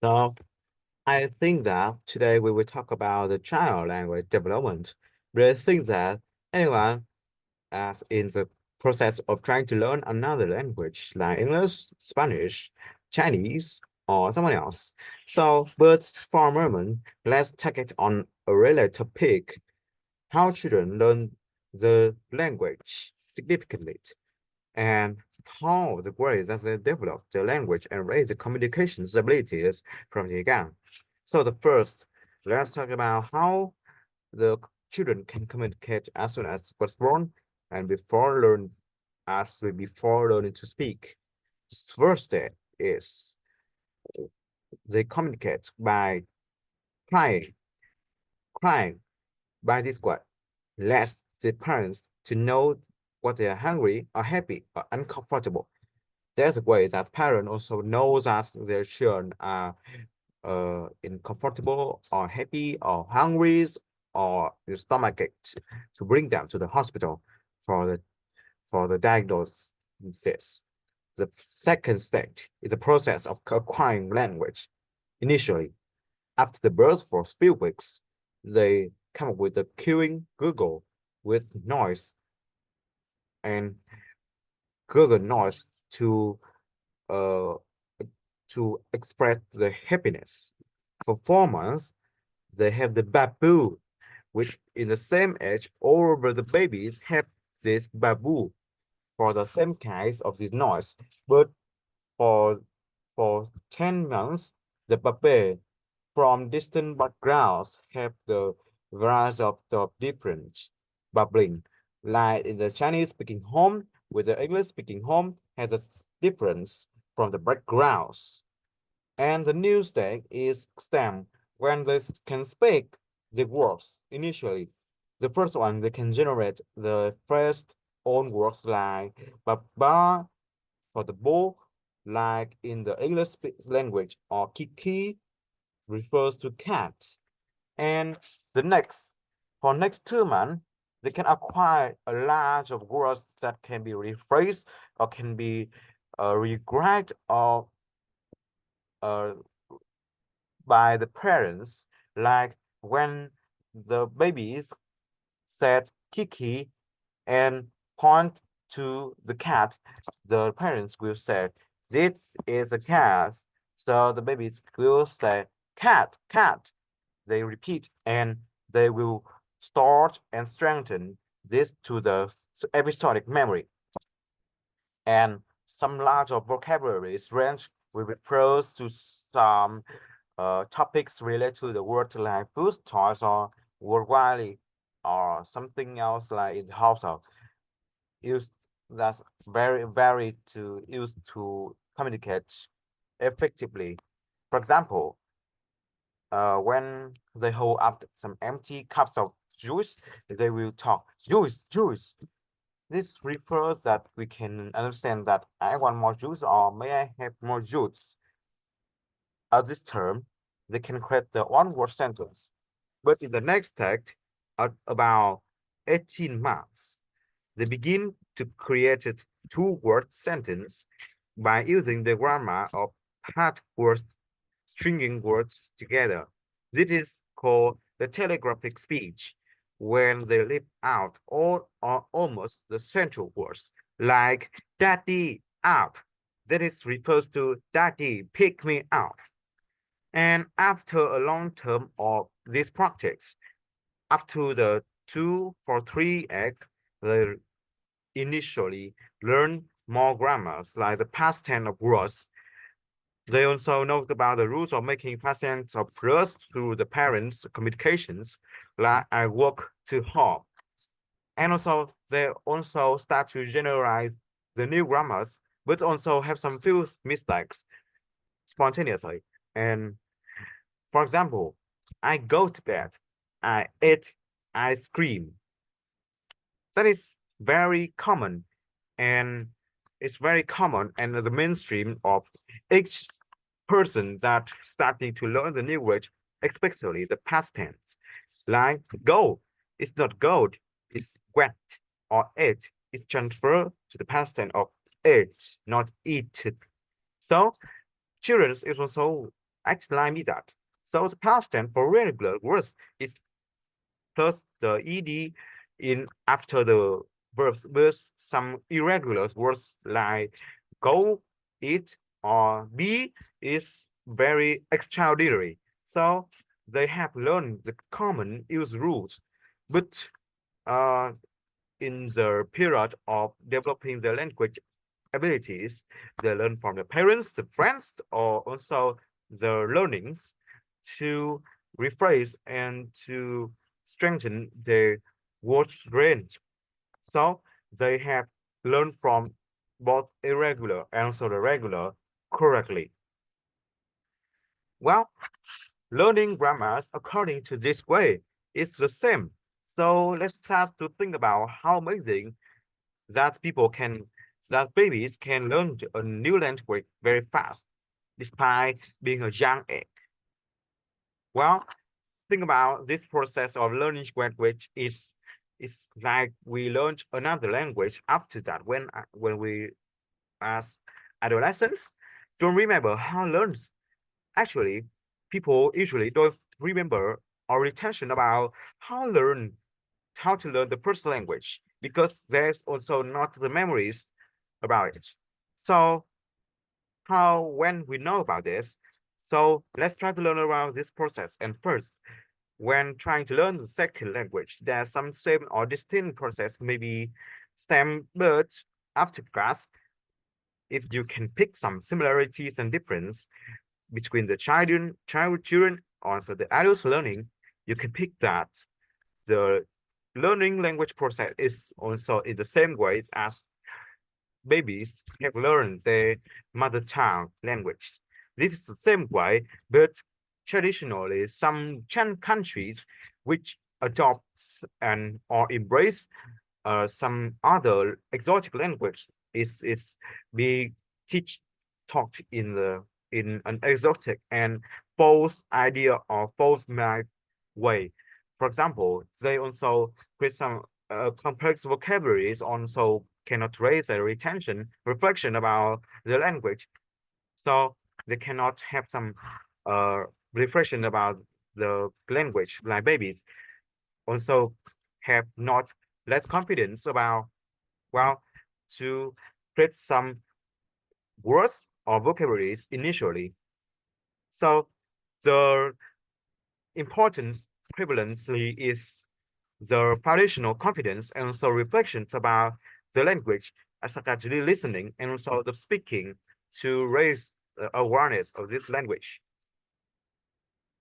So I think that today we will talk about the child language development. But I think that anyone as in the process of trying to learn another language like English, Spanish, Chinese, or someone else. So, but for a moment, let's take it on a related topic, how children learn the language significantly and how the ways that they develop the language and raise the communication abilities from the young. So the first, let's talk about how the children can communicate as soon as was born and before learning to speak. First step is they communicate by crying, crying by this way. Lets the parents to know what they are hungry or happy or uncomfortable. There's a way that parents also know that their children are uncomfortable or happy or hungry or the stomach ache to bring them to the hospital for the diagnosis. The second stage is the process of acquiring language. Initially, after the birth for a few weeks, they come up with a queuing Google with noise and Google noise uh to express the happiness. For 4 months, they have the baboo, which in the same age, all of the babies have this baboo for the same kinds of this noise. But for for 10 months, the baby from distant backgrounds have the variety of the different bubbling. Like in the Chinese speaking home with the English speaking home has a difference from the backgrounds. And the new stack is STEM when they can speak the words initially. The first one, they can generate the first own words like baba for the ball, like in the English language, or kiki refers to cat. And the next, for next 2 months, they can acquire a large of words that can be rephrased or can be regret or uh, by the parents, like when the babies said Kiki and point to the cat, the parents will say, this is a cat. So the babies will say, cat, cat. They repeat and they will start and strengthen this to the episodic memory. And some larger vocabularies range will refer to some topics related to the word like food, toys, or worldwide, or something else like in the household. Use that's very to use to communicate effectively. For example, when they hold up some empty cups of juice, they will talk juice, juice. This refers that we can understand that I want more juice or may I have more juice. At this term, they can create the one-word sentence. But in the next text, at about 18 months, they begin to create a two-word sentence by using the grammar of part words, stringing words together. This is called the telegraphic speech, when they leave out all or almost the central words, like daddy up. That is refers to daddy pick me up. And after a long term of this practice, up to the 2 for 3x, they initially learn more grammars like the past tense of words. They also know about the rules of making past tense of words through the parents' communications, like I work too hard. And also, they also start to generalize the new grammars, but also have some few mistakes spontaneously. And for example, I go to bed, I eat ice cream. That is very common, and it's very common and the mainstream of each person that starting to learn the language, especially the past tense. Like go, it's not gold, it's wet, or it is transferred to the past tense of it, not eaten. So children is also act like me that. So the past tense for regular words is plus the ed in after the verbs with some irregular words like go, eat, or be is very extraordinary. So they have learned the common use rules, but uh, in the period of developing their language abilities, they learn from the parents, the friends, or also the learnings to rephrase and to strengthen their word range. So they have learned from both irregular and also the regular correctly. Well, learning grammars according to this way is the same. So let's start to think about how amazing that that babies can learn a new language very fast, despite being a young age. Well, think about this process of learning language is like we learned another language after that when we as adolescents don't remember how learns. Actually, people usually don't remember or retention about how to learn the first language because there's also not the memories about it. So how when we know about this, so let's try to learn around this process. And first, when trying to learn the second language, there's some same or distinct process, maybe STEM, but after class, if you can pick some similarities and difference between the children, also the adults learning, you can pick that the learning language process is also in the same way as babies have learned their mother tongue language. This is the same way, but traditionally, some countries which adopt and or embrace some other exotic language is be teach taught in the in an exotic and false idea or false mad way. For example, they also create some complex vocabularies also cannot raise a retention reflection about the language. So they cannot have some uh reflection about the language like babies also have not less confidence about well to create some words or vocabularies initially. So the importance prevalently is the foundational confidence and also reflections about the language as such as the listening and also the speaking to raise awareness of this language.